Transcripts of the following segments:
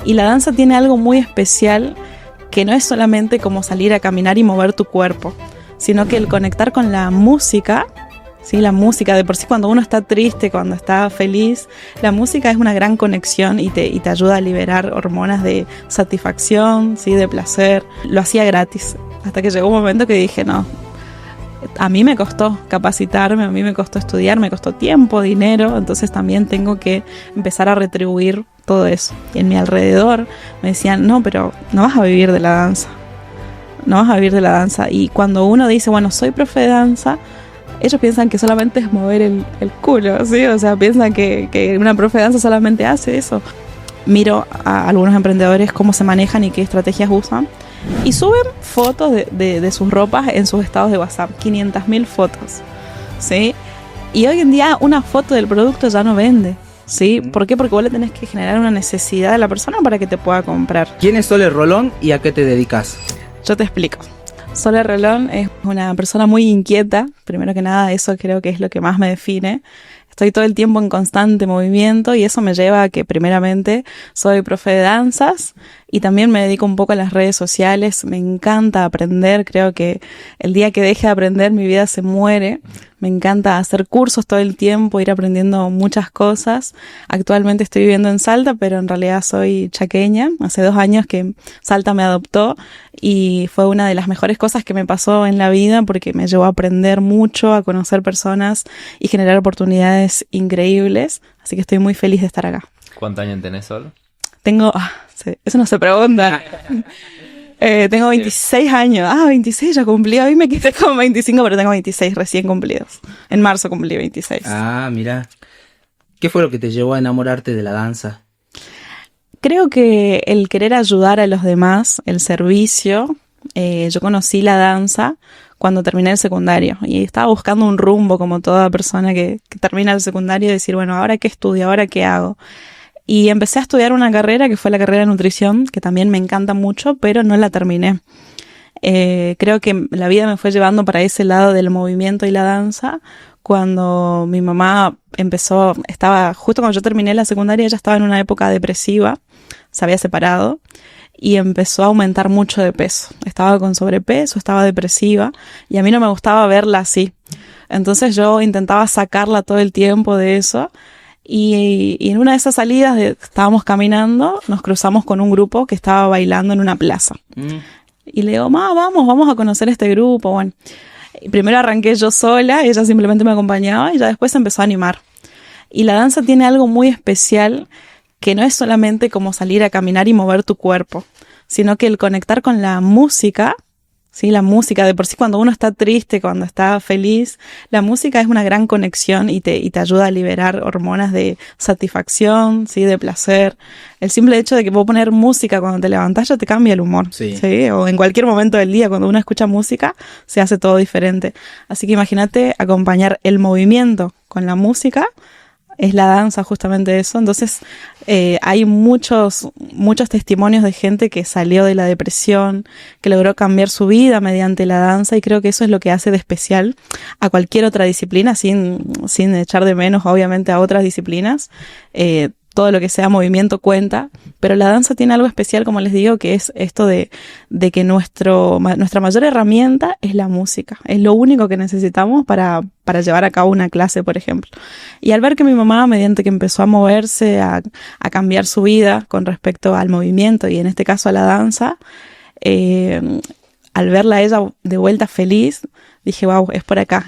Y la danza tiene algo muy especial que no es solamente como salir a caminar y mover tu cuerpo, sino que el conectar con la música, ¿sí? La música, de por sí cuando uno está triste, cuando está feliz, la música es una gran conexión y te ayuda a liberar hormonas de satisfacción, ¿sí? De placer. Lo hacía gratis, hasta que llegó un momento que dije, no, a mí me costó capacitarme, a mí me costó estudiar, me costó tiempo, dinero, entonces también tengo que empezar a retribuir todo eso. Y en mi alrededor me decían, no, pero no vas a vivir de la danza, no vas a vivir de la danza. Y cuando uno dice, bueno, soy profe de danza, ellos piensan que solamente es mover el culo, ¿sí? O sea, piensan que una profe de danza solamente hace eso. Miro a algunos emprendedores cómo se manejan y qué estrategias usan. Y suben fotos de sus ropas en sus estados de WhatsApp, 500.000 fotos, ¿sí? Y hoy en día una foto del producto ya no vende, ¿sí? ¿Por qué? Porque vos le tenés que generar una necesidad a la persona para que te pueda comprar. ¿Quién es Sole Rolón y a qué te dedicas? Yo te explico. Sole Rolón es una persona muy inquieta, primero que nada eso creo que es lo que más me define. Estoy todo el tiempo en constante movimiento y eso me lleva a que primeramente soy profe de danzas y también me dedico un poco a las redes sociales. Me encanta aprender, creo que el día que deje de aprender mi vida se muere. Me encanta hacer cursos todo el tiempo, ir aprendiendo muchas cosas. Actualmente estoy viviendo en Salta, pero en realidad soy chaqueña. Hace 2 años que Salta me adoptó y fue una de las mejores cosas que me pasó en la vida porque me llevó a aprender mucho, a conocer personas y generar oportunidades increíbles. Así que estoy muy feliz de estar acá. ¿Cuántos años tenés, Sol? Tengo... sí, eso no se pregunta. Tengo 26 años. 26 ya cumplí. Hoy me quedé con 25, pero tengo 26 recién cumplidos. En marzo cumplí 26. Mira. ¿Qué fue lo que te llevó a enamorarte de la danza? Creo que el querer ayudar a los demás, el servicio. Yo conocí la danza cuando terminé el secundario y estaba buscando un rumbo como toda persona que termina el secundario y decir, bueno, ¿ahora qué estudio? ¿Ahora qué hago? Y empecé a estudiar una carrera que fue la carrera de nutrición, que también me encanta mucho, pero no la terminé. Creo que la vida me fue llevando para ese lado del movimiento y la danza. Cuando mi mamá estaba justo cuando yo terminé la secundaria, ella estaba en una época depresiva, se había separado y empezó a aumentar mucho de peso. Estaba con sobrepeso, estaba depresiva y a mí no me gustaba verla así. Entonces yo intentaba sacarla todo el tiempo de eso. Y en una de esas salidas estábamos caminando, nos cruzamos con un grupo que estaba bailando en una plaza. Y le digo, vamos a conocer este grupo. Bueno, y primero arranqué yo sola, ella simplemente me acompañaba y ya después se empezó a animar. Y la danza tiene algo muy especial que no es solamente como salir a caminar y mover tu cuerpo, sino que el conectar con la música, ¿sí? La música, de por sí cuando uno está triste, cuando está feliz, la música es una gran conexión y te ayuda a liberar hormonas de satisfacción, ¿sí? De placer. El simple hecho de que vos poner música cuando te levantás ya te cambia el humor, sí. ¿sí? O en cualquier momento del día cuando uno escucha música se hace todo diferente. Así que imagínate acompañar el movimiento con la música. Es la danza justamente eso. Entonces hay muchos testimonios de gente que salió de la depresión, que logró cambiar su vida mediante la danza y creo que eso es lo que hace de especial a cualquier otra disciplina, sin echar de menos obviamente a otras disciplinas. Todo lo que sea movimiento cuenta, pero la danza tiene algo especial, como les digo, que es esto de que nuestra mayor herramienta es la música. Es lo único que necesitamos para llevar a cabo una clase, por ejemplo. Y al ver que mi mamá, mediante que empezó a moverse, a cambiar su vida con respecto al movimiento y en este caso a la danza, al verla a ella de vuelta feliz, dije, wow, es por acá.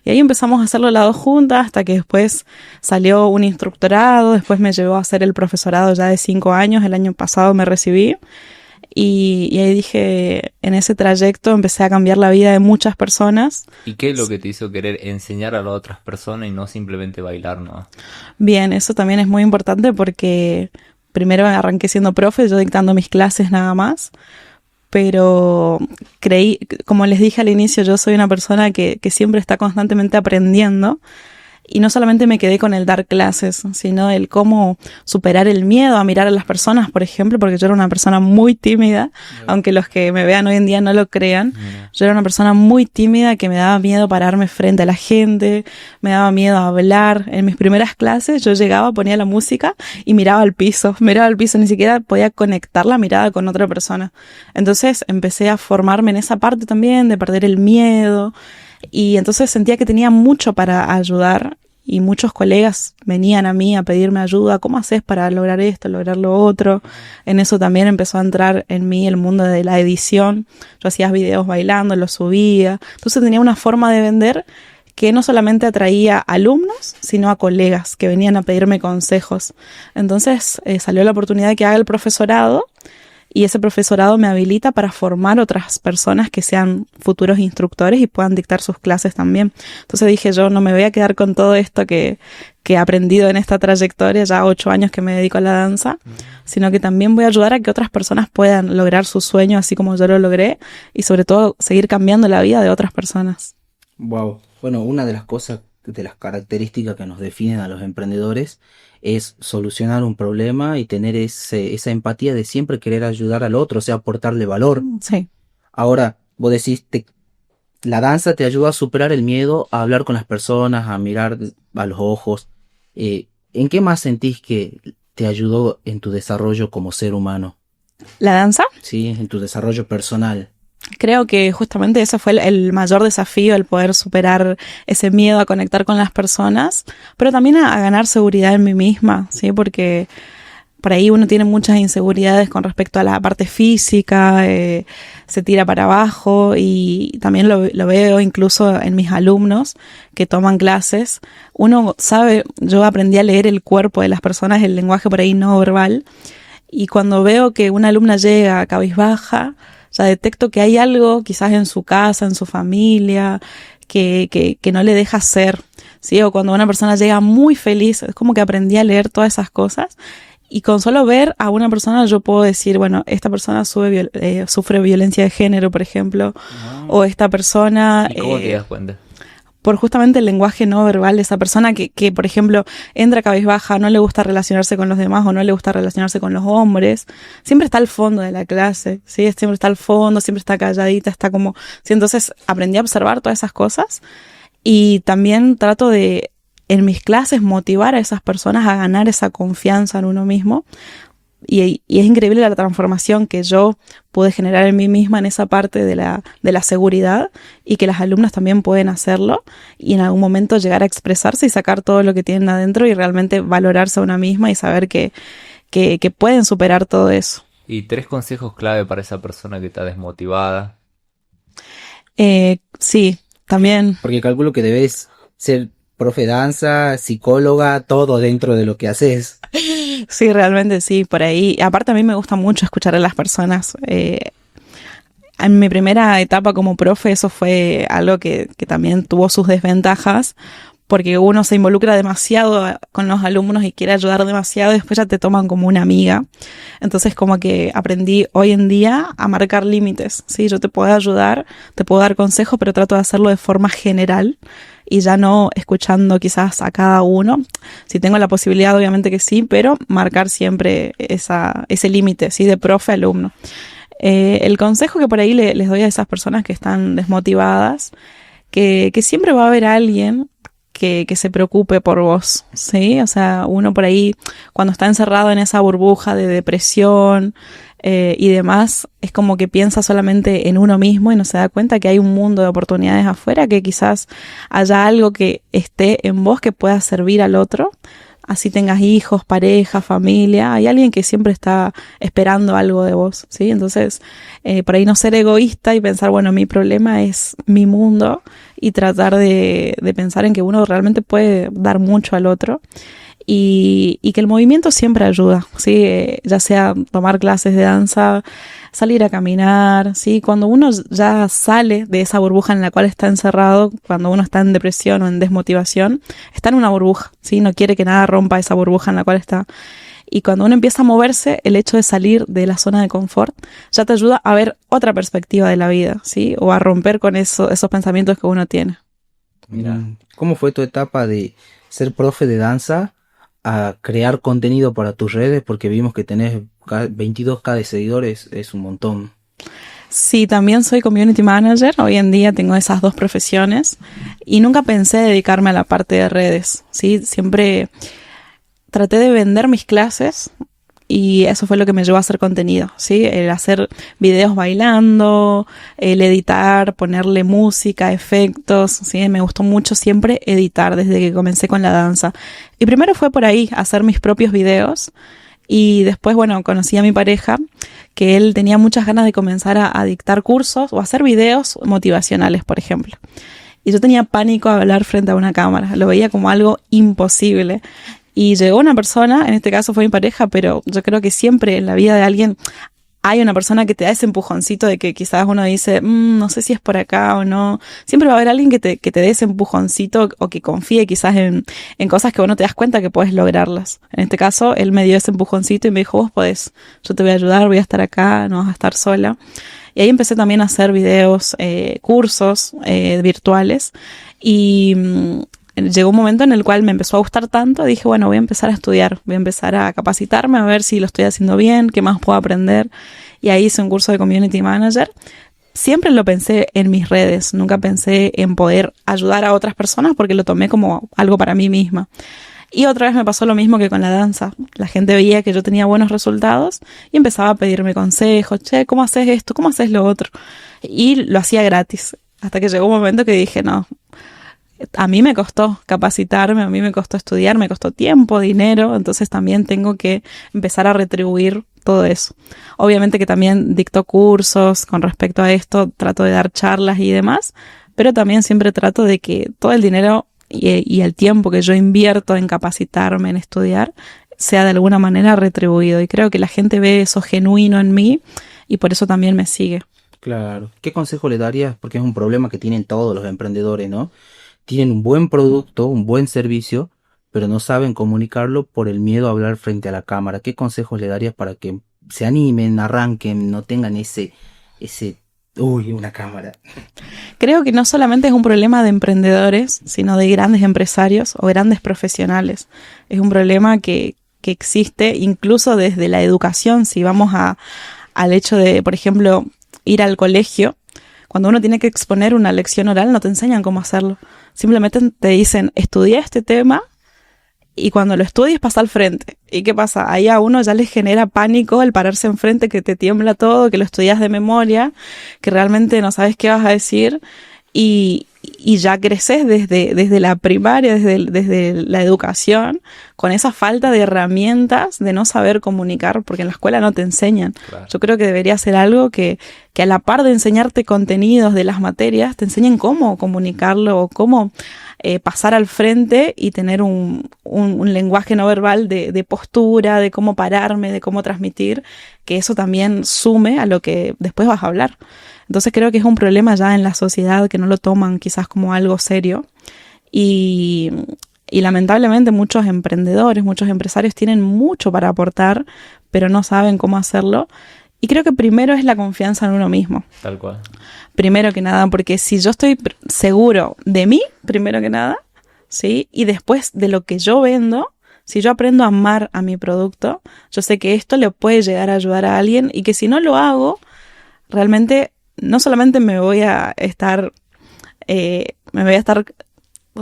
Y ahí empezamos a hacerlo las dos juntas hasta que después salió un instructorado, después me llevó a hacer el profesorado ya de 5 años, el año pasado me recibí. Y ahí dije, en ese trayecto empecé a cambiar la vida de muchas personas. ¿Y qué es lo que te hizo querer enseñar a las otras personas y no simplemente bailar, no? Bien, eso también es muy importante porque primero arranqué siendo profe, yo dictando mis clases nada más. Pero creí, como les dije al inicio, yo soy una persona que siempre está constantemente aprendiendo Y no solamente me quedé con el dar clases, sino el cómo superar el miedo a mirar a las personas, por ejemplo, porque yo era una persona muy tímida, aunque los que me vean hoy en día no lo crean. Yo era una persona muy tímida que me daba miedo pararme frente a la gente, me daba miedo hablar. En mis primeras clases yo llegaba, ponía la música y miraba al piso, ni siquiera podía conectar la mirada con otra persona. Entonces empecé a formarme en esa parte también, de perder el miedo. Y entonces sentía que tenía mucho para ayudar y muchos colegas venían a mí a pedirme ayuda. ¿Cómo haces para lograr esto, lograr lo otro? En eso también empezó a entrar en mí el mundo de la edición. Yo hacía videos bailando, los subía. Entonces tenía una forma de vender que no solamente atraía alumnos, sino a colegas que venían a pedirme consejos. Entonces salió la oportunidad de que haga el profesorado. Y ese profesorado me habilita para formar otras personas que sean futuros instructores y puedan dictar sus clases también. Entonces dije, yo no me voy a quedar con todo esto que he aprendido en esta trayectoria, ya 8 años que me dedico a la danza, sino que también voy a ayudar a que otras personas puedan lograr su sueño así como yo lo logré y sobre todo seguir cambiando la vida de otras personas. Wow. Bueno, una de las cosas, de las características que nos definen a los emprendedores es solucionar un problema y tener esa empatía de siempre querer ayudar al otro, o sea, aportarle valor. Sí. Ahora, vos decís, la danza te ayuda a superar el miedo, a hablar con las personas, a mirar a los ojos. ¿En qué más sentís que te ayudó en tu desarrollo como ser humano? ¿La danza? Sí, en tu desarrollo personal. Creo que justamente ese fue el mayor desafío, el poder superar ese miedo a conectar con las personas, pero también a ganar seguridad en mí misma, ¿sí? Porque por ahí uno tiene muchas inseguridades con respecto a la parte física, se tira para abajo y también lo veo incluso en mis alumnos que toman clases. Uno sabe, yo aprendí a leer el cuerpo de las personas, el lenguaje por ahí no verbal, y cuando veo que una alumna llega cabizbaja, ya detecto que hay algo quizás en su casa, en su familia, que no le deja ser, ¿sí? O cuando una persona llega muy feliz, es como que aprendí a leer todas esas cosas. Y con solo ver a una persona yo puedo decir, bueno, esta persona sufre violencia de género, por ejemplo, o esta persona... ¿Y cómo te das cuenta? Por justamente el lenguaje no verbal de esa persona que, por ejemplo, entra cabizbaja, no le gusta relacionarse con los demás o no le gusta relacionarse con los hombres. Siempre está al fondo de la clase, ¿sí? Siempre está al fondo, siempre está calladita, está como... Sí, entonces aprendí a observar todas esas cosas y también trato de, en mis clases, motivar a esas personas a ganar esa confianza en uno mismo. Y es increíble la transformación que yo pude generar en mí misma en esa parte de la seguridad y que las alumnas también pueden hacerlo y en algún momento llegar a expresarse y sacar todo lo que tienen adentro y realmente valorarse a una misma y saber que pueden superar todo eso. ¿Y 3 consejos clave para esa persona que está desmotivada? Sí, también. Porque calculo que debes ser profe de danza, psicóloga, todo dentro de lo que haces. Sí, realmente sí, por ahí. Aparte a mí me gusta mucho escuchar a las personas. En mi primera etapa como profe eso fue algo que también tuvo sus desventajas, porque uno se involucra demasiado con los alumnos y quiere ayudar demasiado y después ya te toman como una amiga. Entonces como que aprendí hoy en día a marcar límites, ¿sí? Yo te puedo ayudar, te puedo dar consejos, pero trato de hacerlo de forma general y ya no escuchando quizás a cada uno. Si tengo la posibilidad, obviamente que sí, pero marcar siempre ese límite, ¿sí? De profe-alumno. El consejo que por ahí les doy a esas personas que están desmotivadas, que siempre va a haber alguien que se preocupe por vos, ¿sí? O sea, uno por ahí, cuando está encerrado en esa burbuja de depresión y demás, es como que piensa solamente en uno mismo y no se da cuenta que hay un mundo de oportunidades afuera, que quizás haya algo que esté en vos que pueda servir al otro. Así tengas hijos, pareja, familia, hay alguien que siempre está esperando algo de vos, ¿sí? Entonces, por ahí no ser egoísta y pensar, bueno, mi problema es mi mundo y tratar de pensar en que uno realmente puede dar mucho al otro y que el movimiento siempre ayuda, ¿sí? Ya sea tomar clases de danza, salir a caminar, ¿sí? Cuando uno ya sale de esa burbuja en la cual está encerrado, cuando uno está en depresión o en desmotivación, está en una burbuja, ¿sí? No quiere que nada rompa esa burbuja en la cual está. Y cuando uno empieza a moverse, el hecho de salir de la zona de confort ya te ayuda a ver otra perspectiva de la vida, ¿sí? O a romper con esos pensamientos que uno tiene. Mira, ¿cómo fue tu etapa de ser profe de danza a crear contenido para tus redes? Porque vimos que tenés 22K de seguidores, es un montón. Sí, también soy community manager. Hoy en día tengo esas dos profesiones y nunca pensé dedicarme a la parte de redes, ¿sí? Siempre traté de vender mis clases y eso fue lo que me llevó a hacer contenido, ¿sí? El hacer videos bailando, el editar, ponerle música, efectos, ¿sí? Me gustó mucho siempre editar desde que comencé con la danza. Y primero fue por ahí, hacer mis propios videos. Y después, bueno, conocí a mi pareja, que él tenía muchas ganas de comenzar a dictar cursos o hacer videos motivacionales, por ejemplo. Y yo tenía pánico a hablar frente a una cámara, lo veía como algo imposible. Y llegó una persona, en este caso fue mi pareja, pero yo creo que siempre en la vida de alguien hay una persona que te da ese empujoncito de que quizás uno dice, no sé si es por acá o no. Siempre va a haber alguien que te dé ese empujoncito o que confíe quizás en cosas que vos no te das cuenta que puedes lograrlas. En este caso, él me dio ese empujoncito y me dijo, vos podés, yo te voy a ayudar, voy a estar acá, no vas a estar sola. Y ahí empecé también a hacer videos, cursos virtuales y llegó un momento en el cual me empezó a gustar tanto, dije, bueno, voy a empezar a estudiar, voy a empezar a capacitarme, a ver si lo estoy haciendo bien, qué más puedo aprender. Y ahí hice un curso de Community Manager. Siempre lo pensé en mis redes, nunca pensé en poder ayudar a otras personas porque lo tomé como algo para mí misma. Y otra vez me pasó lo mismo que con la danza. La gente veía que yo tenía buenos resultados y empezaba a pedirme consejos. Che, ¿cómo haces esto? ¿Cómo haces lo otro? Y lo hacía gratis. Hasta que llegó un momento que dije, no, a mí me costó capacitarme, a mí me costó estudiar, me costó tiempo, dinero, entonces también tengo que empezar a retribuir todo eso. Obviamente que también dicto cursos con respecto a esto, trato de dar charlas y demás, pero también siempre trato de que todo el dinero y el tiempo que yo invierto en capacitarme, en estudiar, sea de alguna manera retribuido. Y creo que la gente ve eso genuino en mí y por eso también me sigue. Claro. ¿Qué consejo le darías? Porque es un problema que tienen todos los emprendedores, ¿no? Tienen un buen producto, un buen servicio, pero no saben comunicarlo por el miedo a hablar frente a la cámara. ¿Qué consejos le darías para que se animen, arranquen, no tengan uy, una cámara? Creo que no solamente es un problema de emprendedores, sino de grandes empresarios o grandes profesionales. Es un problema que existe incluso desde la educación. Si vamos al hecho de, por ejemplo, ir al colegio, cuando uno tiene que exponer una lección oral, no te enseñan cómo hacerlo. Simplemente te dicen, estudia este tema y cuando lo estudies pasa al frente. ¿Y qué pasa? Ahí a uno ya le genera pánico el pararse enfrente, que te tiembla todo, que lo estudias de memoria, que realmente no sabes qué vas a decir y ya creces desde la primaria, desde la educación, con esa falta de herramientas de no saber comunicar, porque en la escuela no te enseñan. Claro. Yo creo que debería ser algo que a la par de enseñarte contenidos de las materias, te enseñen cómo comunicarlo o cómo pasar al frente y tener un lenguaje no verbal de postura, de cómo pararme, de cómo transmitir, que eso también sume a lo que después vas a hablar. Entonces creo que es un problema ya en la sociedad que no lo toman quizás como algo serio y lamentablemente muchos emprendedores, muchos empresarios tienen mucho para aportar, pero no saben cómo hacerlo. Y creo que primero es la confianza en uno mismo. Tal cual. Primero que nada, porque si yo estoy seguro de mí, primero que nada, ¿sí? Y después de lo que yo vendo, si yo aprendo a amar a mi producto, yo sé que esto le puede llegar a ayudar a alguien y que si no lo hago, realmente no solamente me voy a estar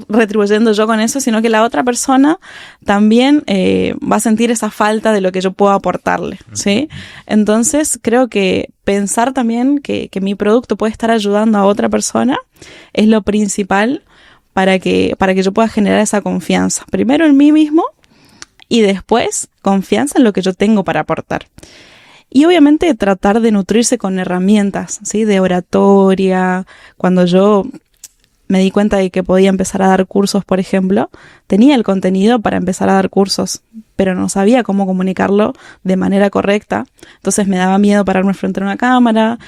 retribuyendo yo con eso, sino que la otra persona también va a sentir esa falta de lo que yo puedo aportarle, ¿sí? Entonces creo que pensar también que mi producto puede estar ayudando a otra persona es lo principal para que yo pueda generar esa confianza. Primero en mí mismo y después confianza en lo que yo tengo para aportar. Y obviamente tratar de nutrirse con herramientas, ¿sí? De oratoria. Cuando yo me di cuenta de que podía empezar a dar cursos, por ejemplo, tenía el contenido para empezar a dar cursos, pero no sabía cómo comunicarlo de manera correcta. Entonces me daba miedo pararme frente a una cámara,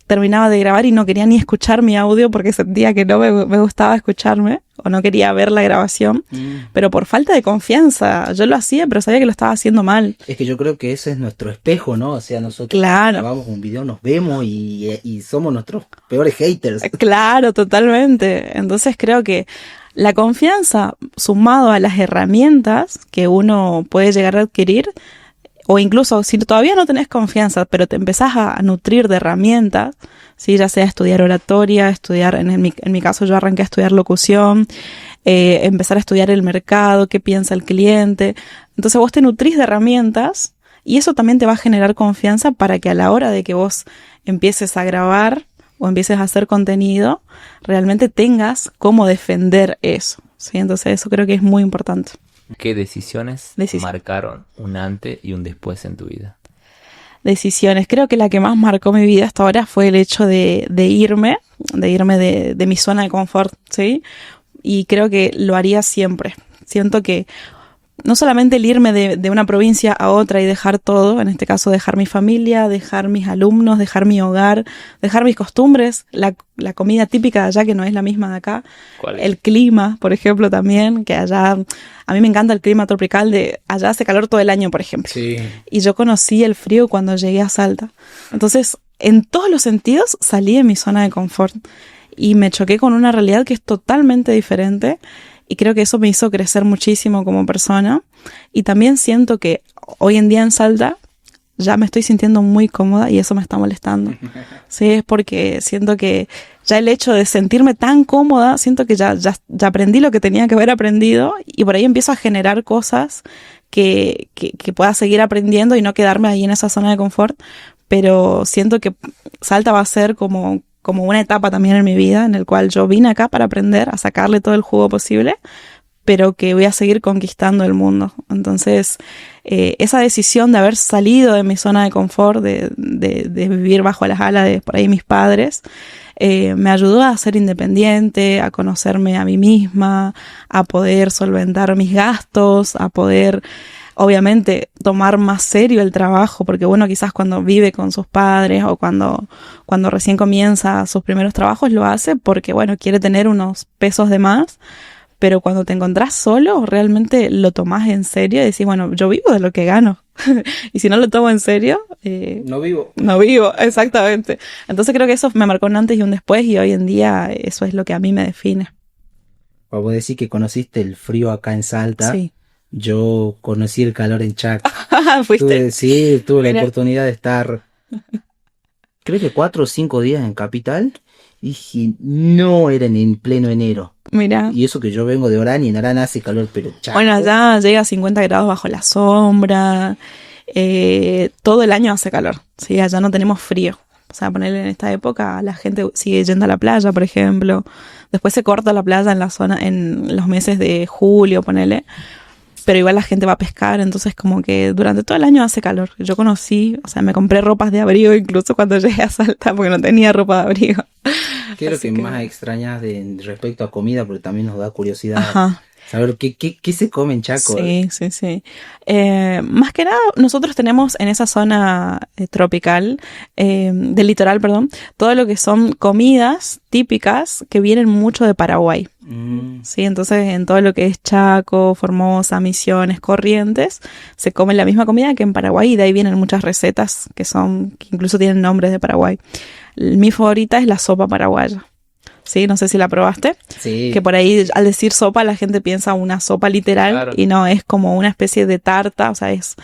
terminaba de grabar y no quería ni escuchar mi audio porque sentía que no me gustaba escucharme o no quería ver la grabación, pero por falta de confianza. Yo lo hacía, pero sabía que lo estaba haciendo mal. Es que yo creo que ese es nuestro espejo, ¿no? O sea, nosotros grabamos un video, nos vemos y somos nuestros peores haters. Claro, totalmente. Entonces creo que La confianza, sumado a las herramientas que uno puede llegar a adquirir, o incluso si todavía no tenés confianza, pero te empezás a nutrir de herramientas, ¿sí? Ya sea estudiar oratoria, estudiar, en mi caso yo arranqué a estudiar locución, empezar a estudiar el mercado, qué piensa el cliente. Entonces vos te nutrís de herramientas y eso también te va a generar confianza para que a la hora de que vos empieces a grabar o empieces a hacer contenido, realmente tengas cómo defender eso, ¿sí? Entonces eso creo que es muy importante. ¿Qué decisiones marcaron un antes y un después en tu vida? Decisiones. Creo que la que más marcó mi vida hasta ahora fue el hecho de irme de mi zona de confort, ¿sí? Y creo que lo haría siempre. Siento que no solamente el irme de una provincia a otra y dejar todo, en este caso dejar mi familia, dejar mis alumnos, dejar mi hogar, dejar mis costumbres, la comida típica de allá que no es la misma de acá, ¿Cuál es? el clima, por ejemplo, también, que allá, a mí me encanta el clima tropical, allá hace calor todo el año, por ejemplo. Sí. Y yo conocí el frío cuando llegué a Salta. Entonces, en todos los sentidos salí de mi zona de confort y me choqué con una realidad que es totalmente diferente. Y creo que eso me hizo crecer muchísimo como persona. Y también siento que hoy en día en Salta ya me estoy sintiendo muy cómoda y eso me está molestando. Sí, es porque siento que ya el hecho de sentirme tan cómoda, siento que ya aprendí lo que tenía que haber aprendido y por ahí empiezo a generar cosas que pueda seguir aprendiendo y no quedarme ahí en esa zona de confort. Pero siento que Salta va a ser como una etapa también en mi vida en el cual yo vine acá para aprender a sacarle todo el jugo posible, pero que voy a seguir conquistando el mundo. Entonces, esa decisión de haber salido de mi zona de confort, de vivir bajo las alas de por ahí mis padres, me ayudó a ser independiente, a conocerme a mí misma, a poder solventar mis gastos, a poder obviamente tomar más serio el trabajo, porque uno quizás cuando vive con sus padres o cuando recién comienza sus primeros trabajos lo hace porque, bueno, quiere tener unos pesos de más, pero cuando te encontrás solo realmente lo tomás en serio y decís, bueno, yo vivo de lo que gano y si no lo tomo en serio... No vivo. No vivo, exactamente. Entonces creo que eso me marcó un antes y un después y hoy en día eso es lo que a mí me define. Vos decís que conociste el frío acá en Salta. Sí. Yo conocí el calor en Chaco. ¿Fuiste? Tuve la Mira. oportunidad de estar, creo que 4 o 5 días en Capital. Y no era en pleno enero. Mira. Y eso que yo vengo de Orán y en Orán hace calor, pero Chaco. Bueno, allá llega a 50 grados bajo la sombra. Todo el año hace calor. Sí, allá no tenemos frío. O sea, ponerle en esta época la gente sigue yendo a la playa, por ejemplo. Después se corta la playa en la zona, en los meses de julio, ponele. Pero igual la gente va a pescar, entonces como que durante todo el año hace calor. Yo conocí, o sea, me compré ropas de abrigo incluso cuando llegué a Salta porque no tenía ropa de abrigo. ¿Qué es lo Así que que- más extrañas respecto a comida? Porque también nos da curiosidad Ajá. saber qué se come en Chaco. Sí. Más que nada, nosotros tenemos en esa zona tropical, del litoral, perdón, todo lo que son comidas típicas que vienen mucho de Paraguay. Sí, entonces en todo lo que es Chaco, Formosa, Misiones, Corrientes, se come la misma comida que en Paraguay y de ahí vienen muchas recetas que incluso tienen nombres de Paraguay. Mi favorita es la sopa paraguaya. Sí, no sé si la probaste. Sí. Que por ahí al decir sopa la gente piensa una sopa literal. Claro. Y no, es como una especie de tarta, o sea, es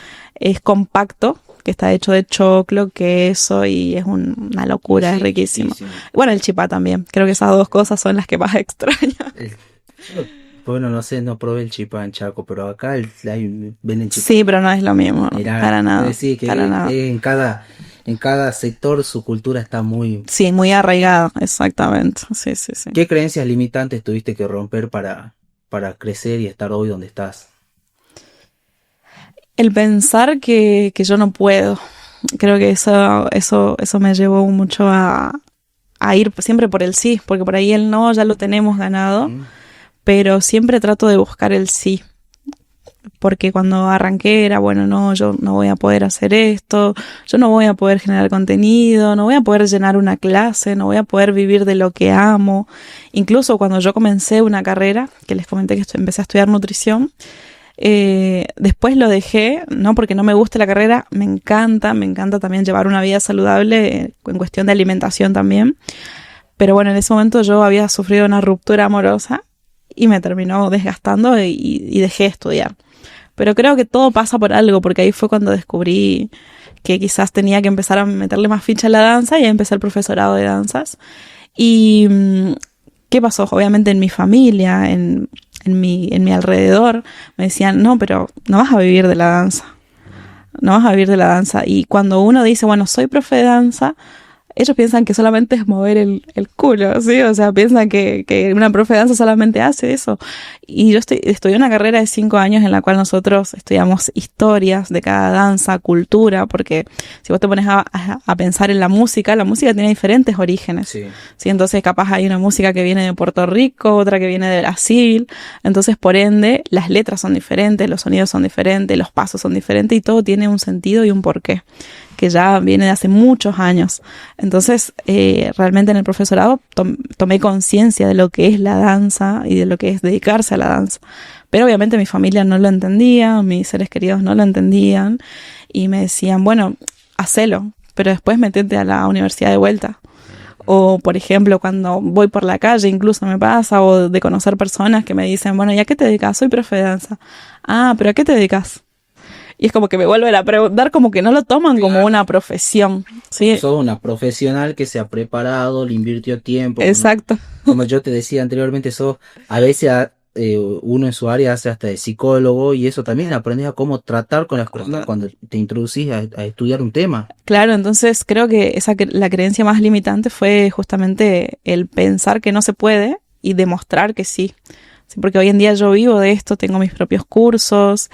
compacto, que está hecho de choclo, queso y es una locura, es riquísimo. Bueno, el chipá también, creo que esas dos cosas son las que más extraño. Bueno, no sé, no probé el chipá en Chaco, pero acá venden chipá. Sí, pero no es lo mismo, Mirá, para nada, decir que para nada. en cada sector su cultura está muy... Sí, muy arraigada, exactamente, sí. ¿Qué creencias limitantes tuviste que romper para crecer y estar hoy donde estás? El pensar que yo no puedo, creo que eso me llevó mucho a ir siempre por el sí, porque por ahí el no ya lo tenemos ganado, pero siempre trato de buscar el sí, porque cuando arranqué era, bueno, no, yo no voy a poder hacer esto, yo no voy a poder generar contenido, no voy a poder llenar una clase, no voy a poder vivir de lo que amo. Incluso cuando yo comencé una carrera, que les comenté que empecé a estudiar nutrición, después lo dejé, no porque no me guste la carrera, me encanta también llevar una vida saludable en cuestión de alimentación también, pero bueno, en ese momento yo había sufrido una ruptura amorosa y me terminó desgastando y dejé de estudiar. Pero creo que todo pasa por algo, porque ahí fue cuando descubrí que quizás tenía que empezar a meterle más ficha a la danza y empecé el profesorado de danzas. Y ¿qué pasó? Obviamente en mi familia, en mi alrededor, me decían, no, pero no vas a vivir de la danza. No vas a vivir de la danza. Y cuando uno dice, bueno, soy profe de danza, ellos piensan que solamente es mover el culo, ¿sí? O sea, piensan que una profe de danza solamente hace eso. Y yo estudié una carrera de 5 años en la cual nosotros estudiamos historias de cada danza, cultura, porque si vos te pones a pensar en la música tiene diferentes orígenes. Sí. ¿Sí? Entonces, capaz hay una música que viene de Puerto Rico, otra que viene de Brasil. Entonces, por ende, las letras son diferentes, los sonidos son diferentes, los pasos son diferentes y todo tiene un sentido y un porqué, que ya viene de hace muchos años. Entonces, realmente en el profesorado tomé conciencia de lo que es la danza y de lo que es dedicarse a la danza. Pero obviamente mi familia no lo entendía, mis seres queridos no lo entendían y me decían, bueno, hacelo, pero después metete a la universidad de vuelta. O, por ejemplo, cuando voy por la calle, incluso me pasa, o de conocer personas que me dicen, bueno, ¿y a qué te dedicas? Soy profe de danza. Ah, ¿pero a qué te dedicas? Y es como que me vuelven a preguntar, como que no lo toman como una profesión, ¿sí? Sos una profesional que se ha preparado, le invirtió tiempo. Exacto. Como yo te decía anteriormente, a veces uno en su área hace hasta de psicólogo y eso también aprendes a cómo tratar con las personas cuando te introducís a estudiar un tema. Claro, entonces creo que la creencia más limitante fue justamente el pensar que no se puede y demostrar que sí. Sí, porque hoy en día yo vivo de esto, tengo mis propios cursos,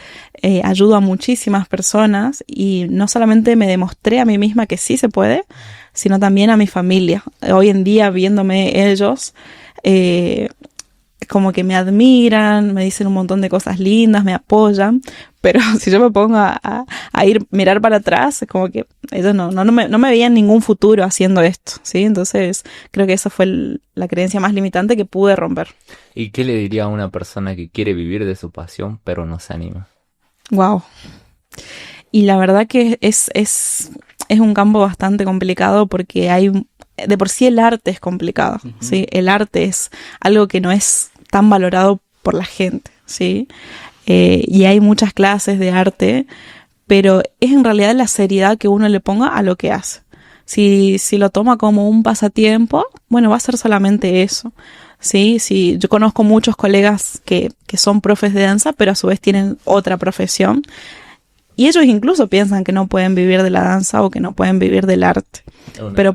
ayudo a muchísimas personas y no solamente me demostré a mí misma que sí se puede, sino también a mi familia. Hoy en día viéndome ellos, como que me admiran, me dicen un montón de cosas lindas, me apoyan, pero si yo me pongo a mirar para atrás, es como que ellos no me veían ningún futuro haciendo esto, ¿sí? Entonces creo que esa fue la creencia más limitante que pude romper. ¿Y qué le diría a una persona que quiere vivir de su pasión pero no se anima? Wow. Y la verdad que es un campo bastante complicado porque de por sí el arte es complicado, ¿sí? El arte es algo que no es tan valorado por la gente, ¿sí? Y hay muchas clases de arte, pero es en realidad la seriedad que uno le ponga a lo que hace. Si lo toma como un pasatiempo, bueno, va a ser solamente eso, ¿sí? Yo conozco muchos colegas que son profes de danza, pero a su vez tienen otra profesión. Y ellos incluso piensan que no pueden vivir de la danza o que no pueden vivir del arte. Pero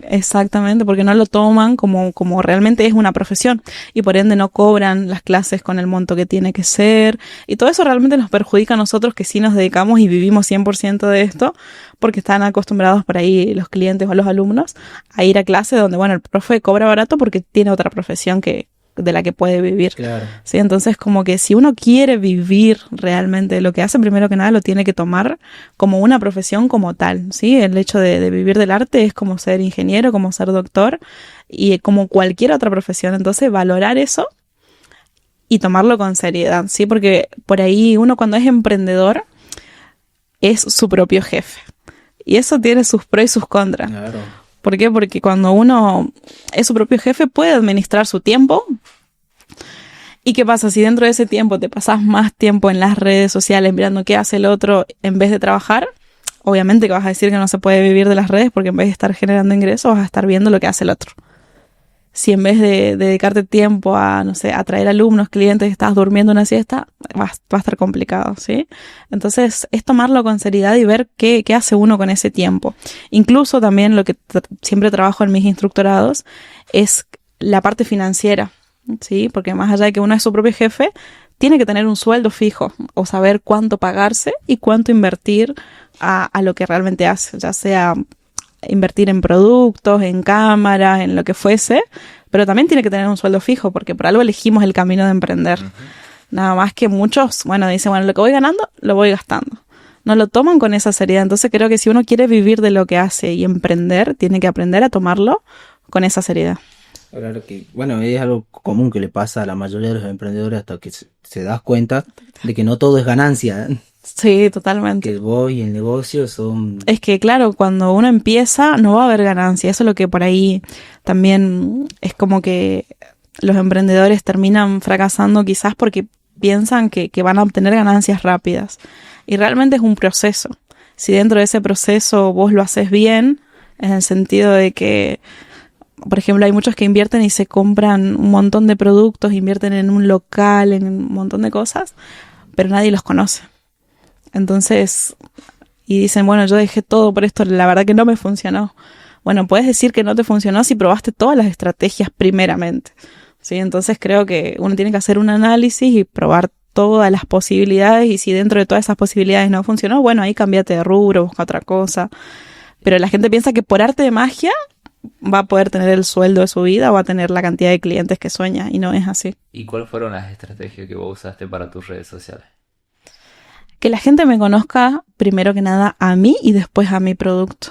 exactamente, porque no lo toman como realmente es una profesión. Y por ende no cobran las clases con el monto que tiene que ser. Y todo eso realmente nos perjudica a nosotros que sí nos dedicamos y vivimos 100% de esto, porque están acostumbrados por ahí los clientes o los alumnos a ir a clase donde, bueno, el profe cobra barato porque tiene otra profesión de la que puede vivir. Claro. ¿Sí? Entonces, como que si uno quiere vivir realmente de lo que hace, primero que nada lo tiene que tomar como una profesión como tal, ¿sí? El hecho de vivir del arte es como ser ingeniero, como ser doctor y como cualquier otra profesión. Entonces, valorar eso y tomarlo con seriedad, ¿sí? Porque por ahí uno cuando es emprendedor es su propio jefe. Y eso tiene sus pros y sus contras. Claro. ¿Por qué? Porque cuando uno es su propio jefe puede administrar su tiempo. ¿Y qué pasa? Si dentro de ese tiempo te pasas más tiempo en las redes sociales mirando qué hace el otro en vez de trabajar, obviamente que vas a decir que no se puede vivir de las redes porque en vez de estar generando ingresos vas a estar viendo lo que hace el otro. Si en vez de dedicarte tiempo a, no sé, atraer alumnos, clientes, estás durmiendo una siesta, va a estar complicado, ¿sí? Entonces, es tomarlo con seriedad y ver qué hace uno con ese tiempo. Incluso también lo que siempre trabajo en mis instructorados es la parte financiera, ¿sí? Porque más allá de que uno es su propio jefe, tiene que tener un sueldo fijo o saber cuánto pagarse y cuánto invertir a lo que realmente hace, ya sea invertir en productos, en cámaras, en lo que fuese, pero también tiene que tener un sueldo fijo porque por algo elegimos el camino de emprender. Nada más que muchos, bueno, dicen, bueno, lo que voy ganando, lo voy gastando. No lo toman con esa seriedad. Entonces creo que si uno quiere vivir de lo que hace y emprender, tiene que aprender a tomarlo con esa seriedad. Claro que, bueno, es algo común que le pasa a la mayoría de los emprendedores hasta que se das cuenta de que no todo es ganancia, ¿eh? Sí, totalmente. Que vos y el negocio son... Es que claro, cuando uno empieza no va a haber ganancia. Eso es lo que por ahí también es como que los emprendedores terminan fracasando quizás porque piensan que van a obtener ganancias rápidas. Y realmente es un proceso. Si dentro de ese proceso vos lo haces bien, en el sentido de que, por ejemplo, hay muchos que invierten y se compran un montón de productos, invierten en un local, en un montón de cosas, pero nadie los conoce. Entonces, y dicen, bueno, yo dejé todo por esto, la verdad que no me funcionó. Bueno, puedes decir que no te funcionó si probaste todas las estrategias primeramente, ¿sí? Entonces creo que uno tiene que hacer un análisis y probar todas las posibilidades, y si dentro de todas esas posibilidades no funcionó, bueno, ahí cámbiate de rubro, busca otra cosa. Pero la gente piensa que por arte de magia va a poder tener el sueldo de su vida o va a tener la cantidad de clientes que sueña, y no es así. ¿Y cuáles fueron las estrategias que vos usaste para tus redes sociales? Que la gente me conozca primero que nada a mí y después a mi producto.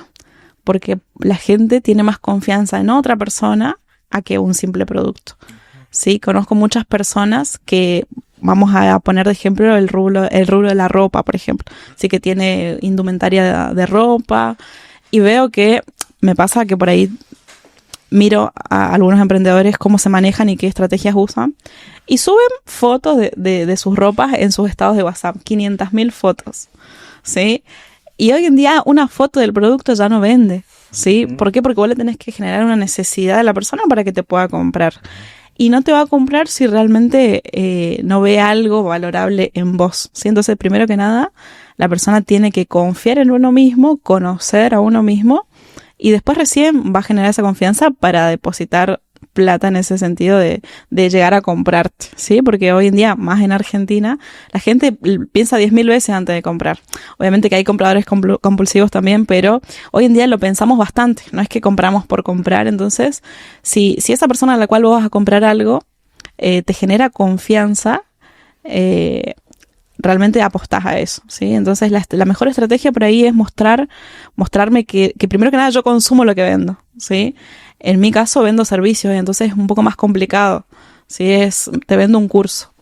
Porque la gente tiene más confianza en otra persona a que un simple producto. Sí, conozco muchas personas que, vamos a poner de ejemplo el rubro de la ropa, por ejemplo. Sí, que tiene indumentaria de ropa, y veo que me pasa que por ahí miro a algunos emprendedores cómo se manejan y qué estrategias usan, y suben fotos de sus ropas en sus estados de WhatsApp, 500.000 fotos, ¿sí? Y hoy en día una foto del producto ya no vende, ¿sí? ¿Por qué? Porque vos le tenés que generar una necesidad a la persona para que te pueda comprar. Y no te va a comprar si realmente no ve algo valorable en vos, ¿sí? Entonces, primero que nada, la persona tiene que confiar en uno mismo, conocer a uno mismo, y después recién va a generar esa confianza para depositar plata en ese sentido de llegar a comprarte, ¿sí? Porque hoy en día, más en Argentina, la gente piensa 10.000 veces antes de comprar. Obviamente que hay compradores compulsivos también, pero hoy en día lo pensamos bastante. No es que compramos por comprar. Entonces, si esa persona a la cual vos vas a comprar algo te genera confianza, realmente apostás a eso, ¿sí? Entonces, la mejor estrategia por ahí es mostrarme que primero que nada yo consumo lo que vendo, ¿sí? En mi caso vendo servicios, entonces es un poco más complicado, ¿sí? Te vendo un curso.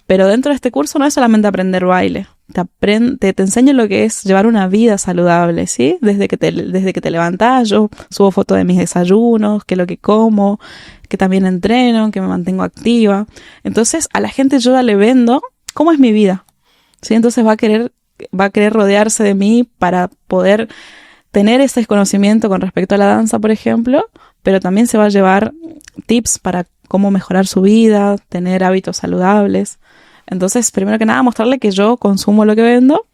Pero dentro de este curso no es solamente aprender baile. Te enseño lo que es llevar una vida saludable, ¿sí? Desde que te levantás, yo subo fotos de mis desayunos, que lo que como, que también entreno, que me mantengo activa. Entonces, a la gente yo ya le vendo cómo es mi vida, ¿sí? Entonces va a querer rodearse de mí para poder tener ese conocimiento con respecto a la danza, por ejemplo, pero también se va a llevar tips para cómo mejorar su vida, tener hábitos saludables. Entonces, primero que nada, mostrarle que yo consumo lo que vendo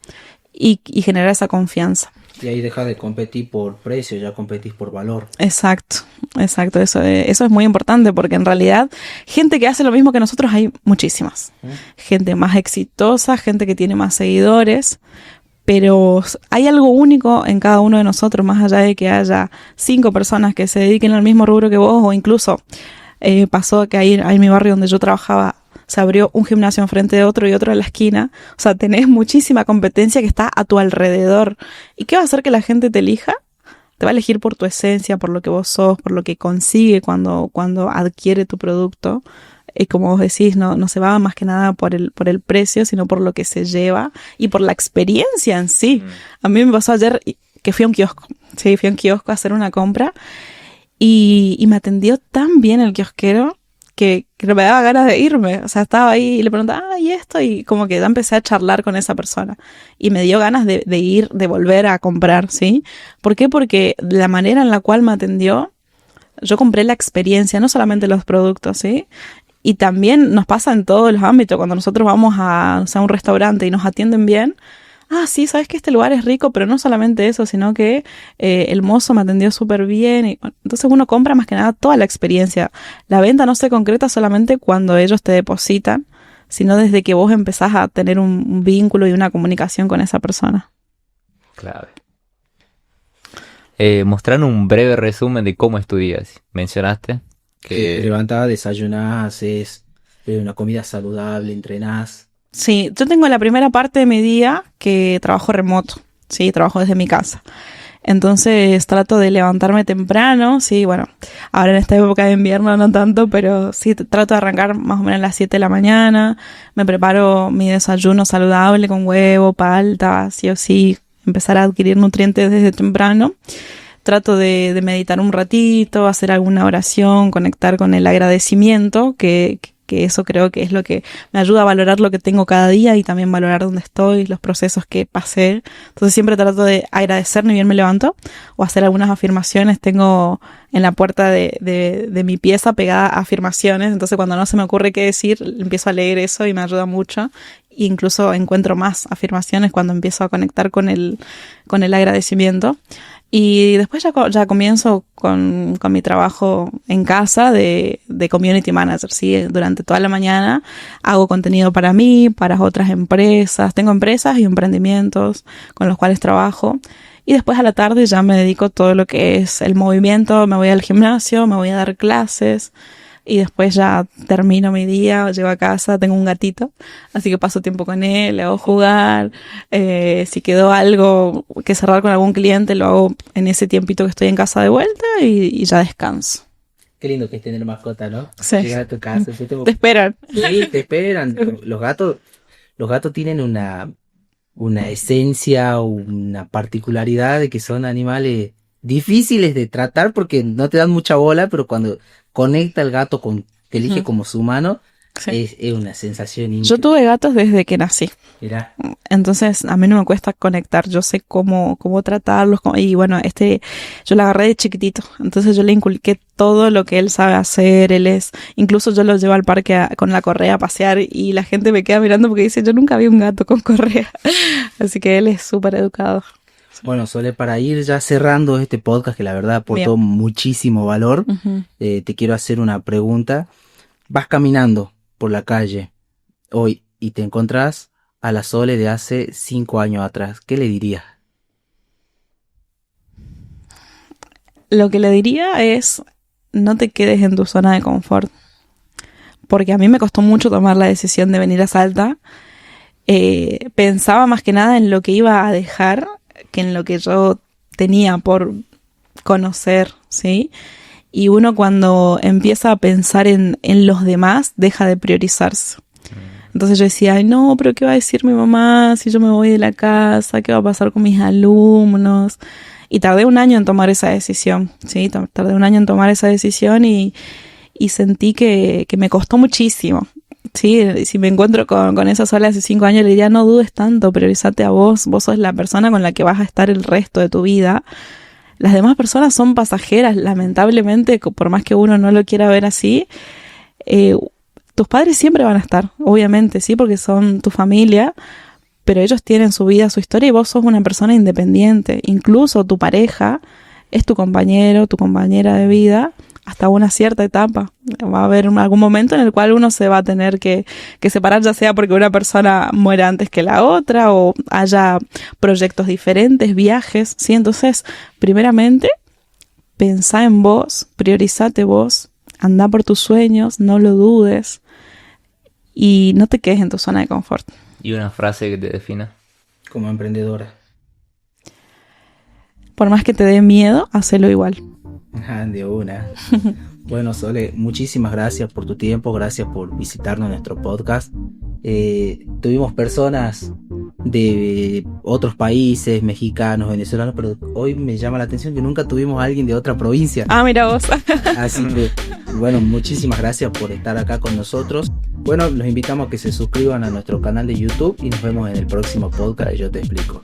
y generar esa confianza. Y ahí dejas de competir por precio, ya competís por valor. Exacto. Eso es muy importante, porque en realidad gente que hace lo mismo que nosotros hay muchísimas. Gente más exitosa, gente que tiene más seguidores, pero hay algo único en cada uno de nosotros, más allá de que haya 5 personas que se dediquen al mismo rubro que vos, o incluso pasó que ahí en mi barrio donde yo trabajaba se abrió un gimnasio enfrente de otro y otro en la esquina. O sea, tenés muchísima competencia que está a tu alrededor. ¿Y qué va a hacer que la gente te elija? Te va a elegir por tu esencia, por lo que vos sos, por lo que consigue cuando adquiere tu producto. Y como vos decís, no se va más que nada por el precio, sino por lo que se lleva y por la experiencia en sí. A mí me pasó ayer que fui a un kiosco. Sí, fui a un kiosco a hacer una compra y me atendió tan bien el kiosquero que me daba ganas de irme. O sea, estaba ahí y le preguntaba, ¿y esto? Y como que ya empecé a charlar con esa persona. Y me dio ganas de ir, de volver a comprar, ¿sí? ¿Por qué? Porque la manera en la cual me atendió, yo compré la experiencia, no solamente los productos, ¿sí? Y también nos pasa en todos los ámbitos. Cuando nosotros vamos a un restaurante y nos atienden bien, sí, sabes que este lugar es rico, pero no solamente eso, sino que el mozo me atendió súper bien. Y, entonces uno compra más que nada toda la experiencia. La venta no se concreta solamente cuando ellos te depositan, sino desde que vos empezás a tener un vínculo y una comunicación con esa persona. Clave. Mostrando un breve resumen de cómo estudias. Mencionaste que Te levantás, desayunás, haces una comida saludable, entrenás. Sí, yo tengo la primera parte de mi día que trabajo remoto, sí, trabajo desde mi casa. Entonces trato de levantarme temprano, sí, bueno, ahora en esta época de invierno no tanto, pero sí trato de arrancar más o menos a las 7 de la mañana, me preparo mi desayuno saludable con huevo, palta, sí o sí, empezar a adquirir nutrientes desde temprano. trato de meditar un ratito, hacer alguna oración, conectar con el agradecimiento, que eso creo que es lo que me ayuda a valorar lo que tengo cada día y también valorar dónde estoy, los procesos que pasé. Entonces siempre trato de agradecer ni bien me levanto o hacer algunas afirmaciones. Tengo en la puerta de mi pieza pegada afirmaciones, entonces cuando no se me ocurre qué decir, empiezo a leer eso y me ayuda mucho. Incluso encuentro más afirmaciones cuando empiezo a conectar con el agradecimiento. Y después ya comienzo con mi trabajo en casa de community manager, ¿sí? Durante toda la mañana hago contenido para mí, para otras empresas. Tengo empresas y emprendimientos con los cuales trabajo. Y después a la tarde ya me dedico a todo lo que es el movimiento. Me voy al gimnasio, me voy a dar clases. Y después ya termino mi día, llego a casa, tengo un gatito, así que paso tiempo con él, le hago jugar, si quedó algo que cerrar con algún cliente, lo hago en ese tiempito que estoy en casa de vuelta y ya descanso. Qué lindo que es tener mascota, ¿no? Sí. Llegar a tu casa. Te esperan. Sí, te esperan. Los gatos tienen una esencia, una particularidad de que son animales difíciles de tratar porque no te dan mucha bola, pero cuando conecta el gato te elige como su humano, sí. Es una sensación increíble. Yo tuve gatos desde que nací. Mirá. Entonces a mí no me cuesta conectar, yo sé cómo tratarlos, y bueno, yo lo agarré de chiquitito, entonces yo le inculqué todo lo que él sabe hacer. Incluso yo lo llevo al parque con la correa a pasear y la gente me queda mirando porque dice, yo nunca vi un gato con correa, así que él es súper educado. Bueno, Sole, para ir ya cerrando este podcast, que la verdad aportó muchísimo valor, te quiero hacer una pregunta. Vas caminando por la calle hoy y te encontrás a la Sole de hace 5 años atrás. ¿Qué le dirías? Lo que le diría es, no te quedes en tu zona de confort. Porque a mí me costó mucho tomar la decisión de venir a Salta. Pensaba más que nada en lo que iba a dejar que en lo que yo tenía por conocer, ¿sí? Y uno cuando empieza a pensar en los demás, deja de priorizarse. Entonces yo decía, ay no, pero ¿qué va a decir mi mamá si yo me voy de la casa? ¿Qué va a pasar con mis alumnos? Y tardé 1 año en tomar esa decisión, ¿sí? Tardé 1 año en tomar esa decisión y sentí que me costó muchísimo. Sí, si me encuentro con esa Sole hace 5 años, le diría, no dudes tanto, priorizate a vos sos la persona con la que vas a estar el resto de tu vida. Las demás personas son pasajeras, lamentablemente, por más que uno no lo quiera ver así, tus padres siempre van a estar, obviamente, sí, porque son tu familia, pero ellos tienen su vida, su historia, y vos sos una persona independiente. Incluso tu pareja es tu compañero, tu compañera de vida, hasta una cierta etapa. Va a haber algún momento en el cual uno se va a tener que separar, ya sea porque una persona muera antes que la otra o haya proyectos diferentes, viajes, ¿sí? Entonces, primeramente, pensá en vos, priorizate vos, andá por tus sueños, no lo dudes y no te quedes en tu zona de confort. ¿Y una frase que te defina? Como emprendedora. Por más que te dé miedo, hacelo igual. De una. Bueno, Sole, muchísimas gracias por tu tiempo, gracias por visitarnos en nuestro podcast. Tuvimos personas de otros países, mexicanos, venezolanos, pero hoy me llama la atención que nunca tuvimos a alguien de otra provincia. Ah, mira vos. Así que, bueno, muchísimas gracias por estar acá con nosotros. Bueno, los invitamos a que se suscriban a nuestro canal de YouTube y nos vemos en el próximo podcast de Yo Te Explico.